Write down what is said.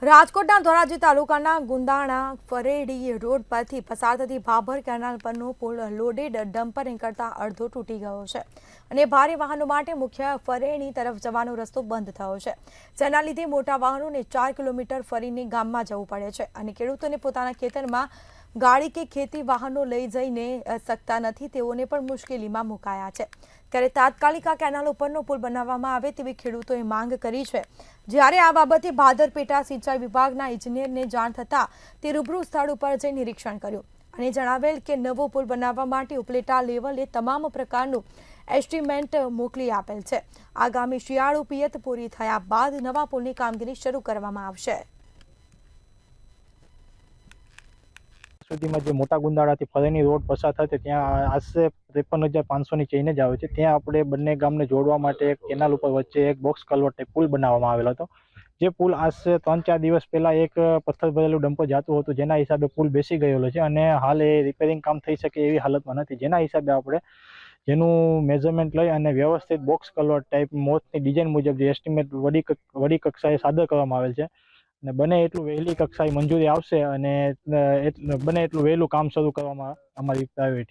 રાજકોટના ધોરાજી તાલુકાના ગુંદાણા ફરેડી રોડ પરથી પસાર થતી ભાભર કેનાલ પરનો પુલ લોડેડ ડમ્પર નીકળતા અડધો તૂટી ગયો છે અને ભારે વાહનો માટે મુખ્ય ફરેણી તરફ જવાનો રસ્તો બંધ થયો છે, જેના લીધે મોટા વાહનોને 4 કિલોમીટર ફરીને ગામમાં જવું પડે છે અને ખેડૂતોને પોતાના ખેતરમાં ગાડી કે ખેતી વાહનો લઈ જઈને શકતા નથી, તેઓને પણ મુશ્કેલીમાં મુકાયા છે। ત્યારે તાત્કાલિક આ કેનાલ ઉપરનો પુલ બનાવવામાં આવે તેવી ખેડૂતોએ માંગ કરી છે। જ્યારે આ બાબતે ભાદર પેટા સિંચાઈ વિભાગના ઇજનેરને જાણ થતાં તે રૂબરૂ સ્થળ ઉપર જઈ નિરીક્ષણ કર્યું અને જણાવેલ કે નવો પુલ બનાવવા માટે ઉપલેટા લેવલે તમામ પ્રકારનું એસ્ટિમેટ મોકલી આપેલ છે। આગામી શિયાળુ પિયત પૂરી થયા બાદ નવા પુલની કામગીરી શરૂ કરવામાં આવશે। સુધીમાં જે મોટા ગુંદાળાથી ફરેણી રોડ પસાર થાય ત્યાં આશરે 53,500ની ચેઇન જ આવે છે। ત્યાં આપણે બંને ગામને જોડવા માટે એક કેનાલ ઉપર વચ્ચે એક બોક્સ કલ્વર્ટ પુલ બનાવવામાં આવેલો હતો। જે પુલ આશરે 3-4 દિવસ પહેલાં એક પથ્થર ભરેલું ડમ્પર જતું હતું, જેના હિસાબે પુલ બેસી ગયેલો છે અને હાલ એ રિપેરિંગ કામ થઈ શકે એવી હાલતમાં નથી, જેના હિસાબે આપણે જેનું મેઝરમેન્ટ લઈ અને વ્યવસ્થિત બોક્સ કલ્વર્ટ ટાઈપ મોટની ડિઝાઇન મુજબ જે એસ્ટિમેટ વડી કક્ષાએ સાદર કરવામાં આવેલ છે અને બને એટલું વહેલી કક્ષાએ મંજૂરી આવશે અને બને એટલું વહેલું કામ શરૂ કરવામાં અમારી પ્રાયોરિટી।